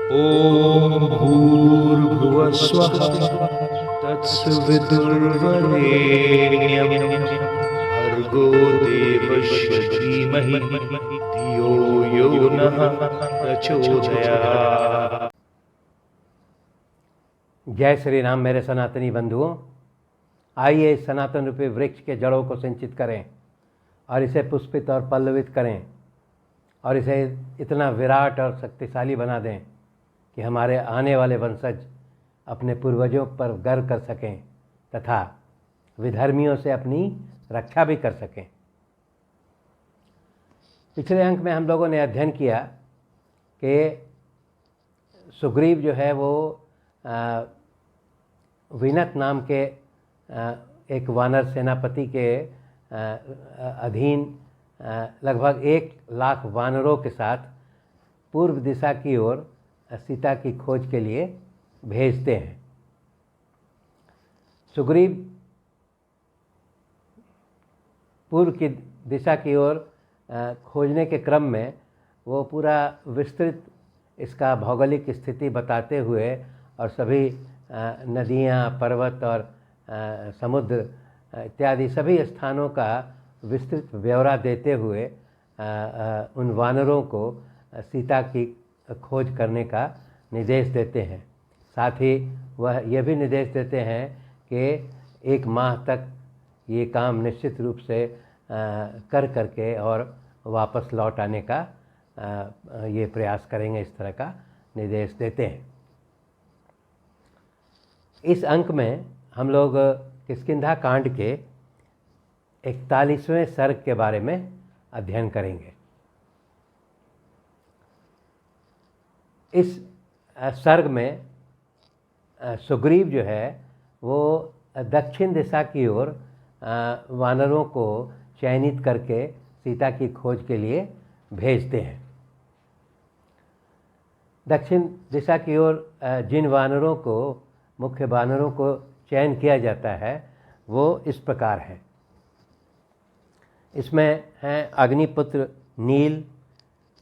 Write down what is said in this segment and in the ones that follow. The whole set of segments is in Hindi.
ॐ भूर्भुवः स्वः तत्सवितुर्वरेण्यं भर्गो देवस्य धीमहि धियो यो नः प्रचोदयात्। जय श्री राम मेरे सनातनी बंधुओं। आइए इस सनातन रूपी वृक्ष के जड़ों को सिंचित करें और इसे पुष्पित और पल्लवित करें और इसे इतना विराट और शक्तिशाली बना दें कि हमारे आने वाले वंशज अपने पूर्वजों पर गर्व कर सकें तथा विधर्मियों से अपनी रक्षा भी कर सकें। पिछले अंक में हम लोगों ने अध्ययन किया कि सुग्रीव जो है वो विनत नाम के एक वानर सेनापति के अधीन लगभग 1,00,000 वानरों के साथ पूर्व दिशा की ओर सीता की खोज के लिए भेजते हैं। सुग्रीव पूर्व की दिशा की ओर खोजने के क्रम में वो पूरा विस्तृत इसका भौगोलिक स्थिति बताते हुए और सभी नदियाँ, पर्वत और समुद्र इत्यादि सभी स्थानों का विस्तृत ब्यौरा देते हुए उन वानरों को सीता की खोज करने का निर्देश देते हैं। साथ ही वह यह भी निर्देश देते हैं कि 1 माह तक ये काम निश्चित रूप से करके और वापस लौट आने का ये प्रयास करेंगे, इस तरह का निर्देश देते हैं। इस अंक में हम लोग किष्किंधा कांड के 41वें सर्ग के बारे में अध्ययन करेंगे। इस सर्ग में सुग्रीव जो है वो दक्षिण दिशा की ओर वानरों को चयनित करके सीता की खोज के लिए भेजते हैं। दक्षिण दिशा की ओर जिन वानरों को, मुख्य वानरों को चयन किया जाता है वो इस प्रकार है। इसमें हैं अग्निपुत्र नील,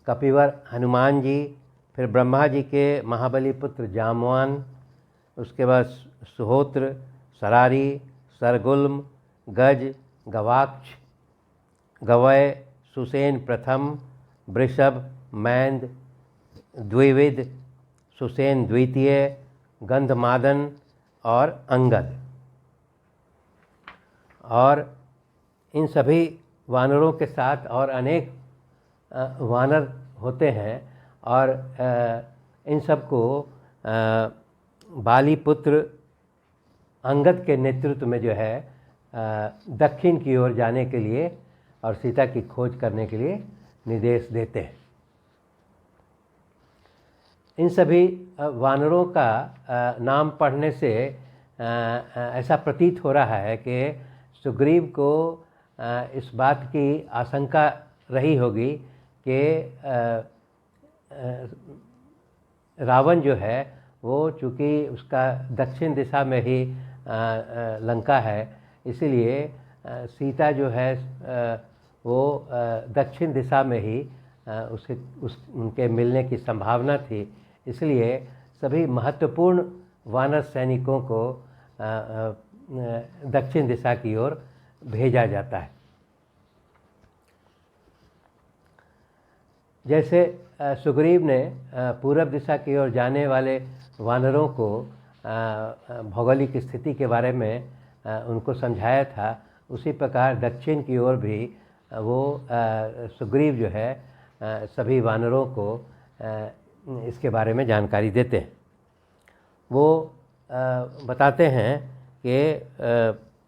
कपिवर हनुमान जी, फिर ब्रह्मा जी के महाबली पुत्र जामवान, उसके बाद सुहोत्र, सरारी, सरगुल्म, गज, गवाक्ष, गवय, सुसेन प्रथम, वृषभ, मैंद, द्विविद, सुसेन द्वितीय, गंधमादन और अंगद। और इन सभी वानरों के साथ और अनेक वानर होते हैं और इन सबको बाली पुत्र अंगद के नेतृत्व में जो है दक्षिण की ओर जाने के लिए और सीता की खोज करने के लिए निर्देश देते हैं। इन सभी वानरों का नाम पढ़ने से ऐसा प्रतीत हो रहा है कि सुग्रीव को इस बात की आशंका रही होगी कि रावण जो है वो चूँकि उसका दक्षिण दिशा में ही लंका है, इसीलिए सीता जो है वो दक्षिण दिशा में ही उनके मिलने की संभावना थी। इसलिए सभी महत्वपूर्ण वानर सैनिकों को दक्षिण दिशा की ओर भेजा जाता है। जैसे सुग्रीव ने पूर्व दिशा की ओर जाने वाले वानरों को भौगोलिक स्थिति के बारे में उनको समझाया था, उसी प्रकार दक्षिण की ओर भी वो सुग्रीव जो है सभी वानरों को इसके बारे में जानकारी देते हैं। वो बताते हैं कि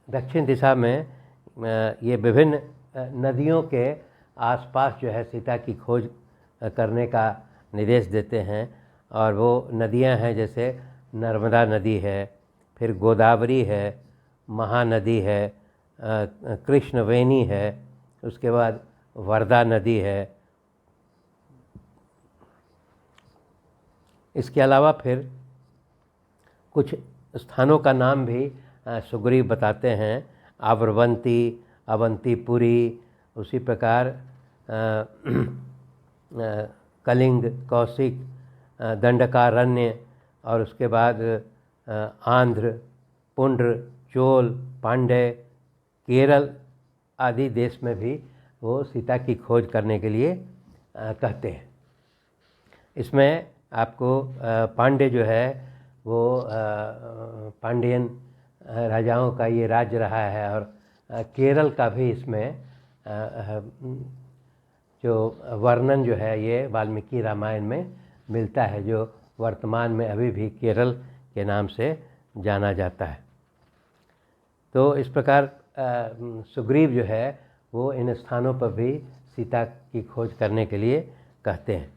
दक्षिण दिशा में ये विभिन्न नदियों के आसपास जो है सीता की खोज करने का निर्देश देते हैं। और वो नदियां हैं जैसे नर्मदा नदी है, फिर गोदावरी है, महानदी है, कृष्णवेणी है, उसके बाद वर्धा नदी है। इसके अलावा फिर कुछ स्थानों का नाम भी सुग्रीव बताते हैं। आवर्वंती, अवंतीपुरी, उसी प्रकार कलिंग, कौशिक, दंडकारण्य और उसके बाद आंध्र, पुंड्र, चोल, पांड्य, केरल आदि देश में भी वो सीता की खोज करने के लिए कहते हैं। इसमें आपको पांड्य जो है वो पांड्यन राजाओं का ये राज्य रहा है और केरल का भी इसमें जो वर्णन जो है ये वाल्मीकि रामायण में मिलता है, जो वर्तमान में अभी भी केरल के नाम से जाना जाता है। तो इस प्रकार सुग्रीव जो है वो इन स्थानों पर भी सीता की खोज करने के लिए कहते हैं।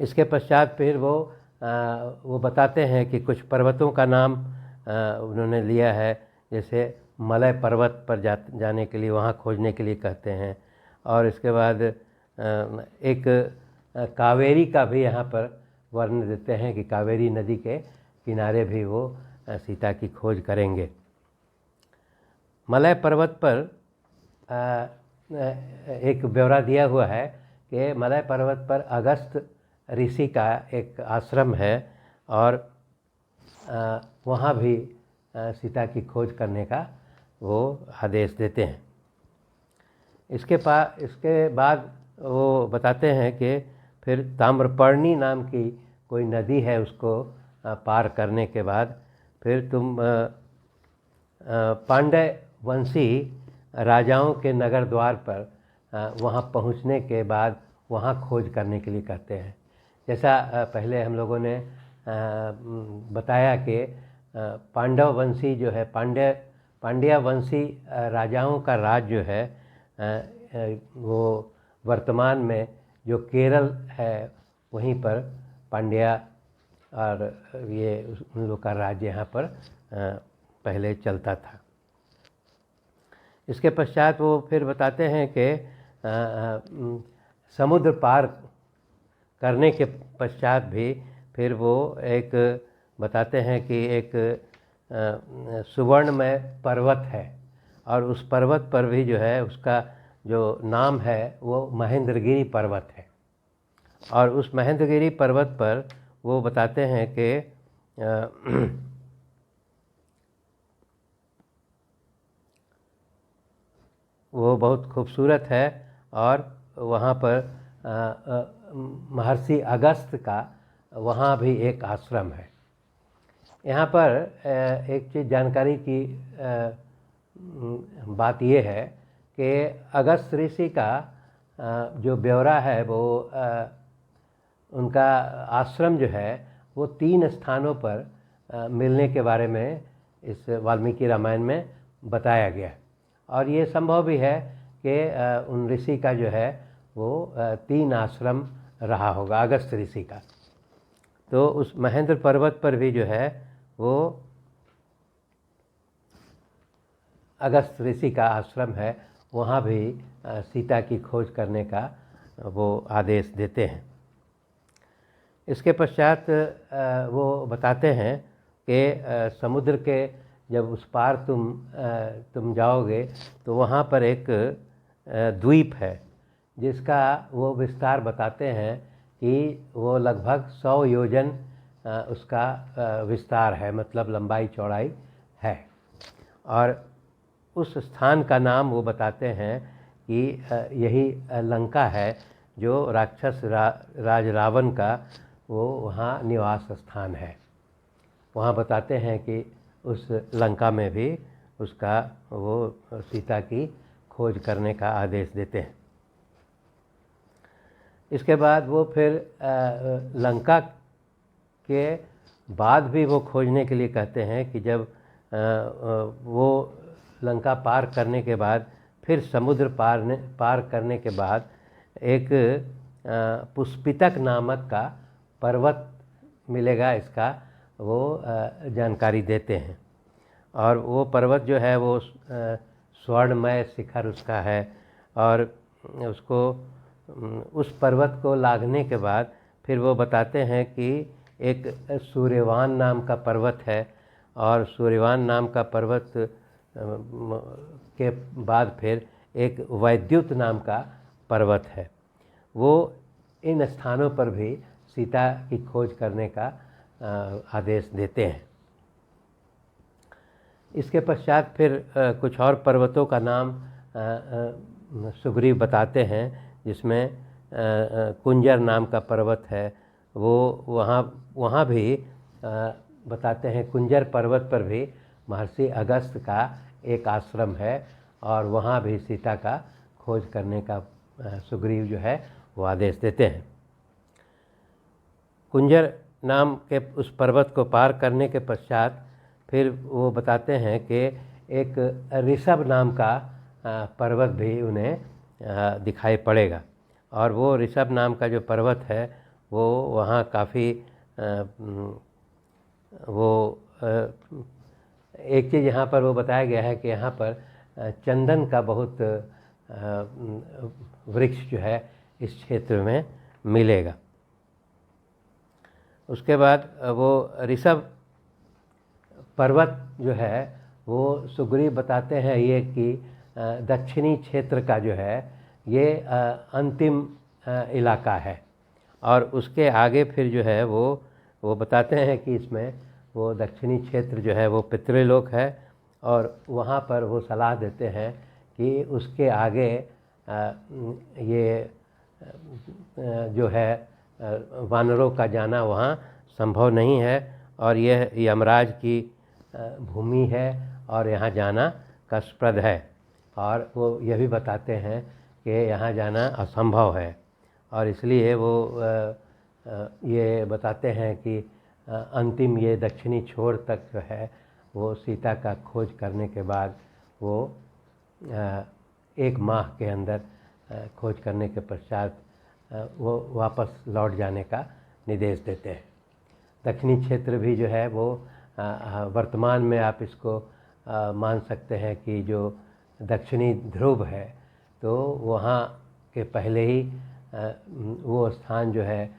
इसके पश्चात फिर वो बताते हैं कि कुछ पर्वतों का नाम उन्होंने लिया है, जैसे मलय पर्वत पर जाने के लिए, वहाँ खोजने के लिए कहते हैं। और इसके बाद एक कावेरी का भी यहाँ पर वर्णन देते हैं कि कावेरी नदी के किनारे भी वो सीता की खोज करेंगे। मलय पर्वत पर एक ब्यौरा दिया हुआ है कि मलय पर्वत पर अगस्त ऋषि का एक आश्रम है और वहाँ भी सीता की खोज करने का वो आदेश देते हैं। इसके बाद वो बताते हैं कि फिर ताम्रपर्णी नाम की कोई नदी है, उसको पार करने के बाद फिर तुम पांड्य वंशी राजाओं के नगर द्वार पर वहाँ पहुँचने के बाद वहाँ खोज करने के लिए कहते हैं। जैसा पहले हम लोगों ने बताया कि पांडव वंशी जो है, पांड्या वंशी राजाओं का राज जो है वो वर्तमान में जो केरल है वहीं पर पांड्या और ये उन लोग का राज्य यहाँ पर पहले चलता था। इसके पश्चात वो फिर बताते हैं कि समुद्र पार करने के पश्चात भी फिर वो एक बताते हैं कि एक सुवर्णमय पर्वत है और उस पर्वत पर भी जो है उसका जो नाम है वो महेंद्रगिरी पर्वत है। और उस महेंद्रगिरी पर्वत पर वो बताते हैं कि वो बहुत खूबसूरत है और वहाँ पर महर्षि अगस्त का वहाँ भी एक आश्रम है। यहाँ पर एक चीज़ जानकारी की बात ये है कि अगस्त ऋषि का जो ब्यौरा है वो उनका आश्रम जो है वो 3 स्थानों पर मिलने के बारे में इस वाल्मीकि रामायण में बताया गया है। और ये संभव भी है कि उन ऋषि का जो है वो 3 आश्रम रहा होगा अगस्त ऋषि का। तो उस महेंद्र पर्वत पर भी जो है वो अगस्त ऋषि का आश्रम है, वहाँ भी सीता की खोज करने का वो आदेश देते हैं। इसके पश्चात वो बताते हैं कि समुद्र के जब उस पार तुम जाओगे तो वहाँ पर एक द्वीप है जिसका वो विस्तार बताते हैं कि वो लगभग 100 योजन उसका विस्तार है, मतलब लंबाई चौड़ाई है। और उस स्थान का नाम वो बताते हैं कि यही लंका है जो राक्षस राज रावण का वो वहाँ निवास स्थान है। वहाँ बताते हैं कि उस लंका में भी उसका वो सीता की खोज करने का आदेश देते हैं। इसके बाद वो फिर लंका के बाद भी वो खोजने के लिए कहते हैं कि जब वो लंका पार करने के बाद फिर समुद्र पार करने के बाद एक पुष्पितक नामक का पर्वत मिलेगा, इसका वो जानकारी देते हैं। और वो पर्वत जो है वो स्वर्णमय शिखर उसका है और उसको उस पर्वत को लांघने के बाद फिर वो बताते हैं कि एक सूर्यवान नाम का पर्वत है और सूर्यवान नाम का पर्वत के बाद फिर एक वैद्युत नाम का पर्वत है। वो इन स्थानों पर भी सीता की खोज करने का आदेश देते हैं। इसके पश्चात फिर कुछ और पर्वतों का नाम सुग्रीव बताते हैं, जिसमें कुंजर नाम का पर्वत है। वो वहाँ भी बताते हैं, कुंजर पर्वत पर भी महर्षि अगस्त्य का एक आश्रम है और वहाँ भी सीता का खोज करने का सुग्रीव जो है वो आदेश देते हैं। कुंजर नाम के उस पर्वत को पार करने के पश्चात फिर वो बताते हैं कि एक ऋषभ नाम का पर्वत भी उन्हें दिखाई पड़ेगा, और वो ऋषभ नाम का जो पर्वत है वो वहाँ काफ़ी एक चीज़ यहाँ पर वो बताया गया है कि यहाँ पर चंदन का बहुत वृक्ष जो है इस क्षेत्र में मिलेगा। उसके बाद वो ऋषभ पर्वत जो है वो सुग्रीव बताते हैं ये कि दक्षिणी क्षेत्र का जो है ये अंतिम इलाका है, और उसके आगे फिर जो है वो बताते हैं कि इसमें वो दक्षिणी क्षेत्र जो है वो पितृलोक है, और वहाँ पर वो सलाह देते हैं कि उसके आगे ये जो है वानरों का जाना वहाँ संभव नहीं है, और यह यमराज की भूमि है और यहाँ जाना कष्टप्रद है। और वो यह भी बताते हैं कि यहाँ जाना असंभव है, और इसलिए वो ये बताते हैं कि अंतिम ये दक्षिणी छोर तक जो है वो सीता का खोज करने के बाद वो 1 माह के अंदर खोज करने के पश्चात वो वापस लौट जाने का निर्देश देते हैं। दक्षिणी क्षेत्र भी जो है वो वर्तमान में आप इसको मान सकते हैं कि जो दक्षिणी ध्रुव है, तो वहाँ के पहले ही वो स्थान जो है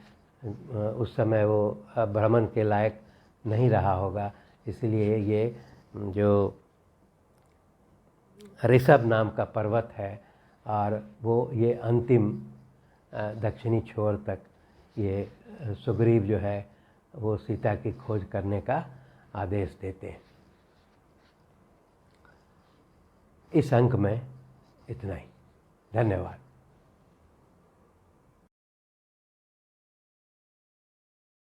उस समय वो भ्रमण के लायक नहीं रहा होगा, इसलिए ये जो ऋषभ नाम का पर्वत है और वो ये अंतिम दक्षिणी छोर तक ये सुग्रीव जो है वो सीता की खोज करने का आदेश देते हैं। इस अंक में इतना ही। धन्यवाद।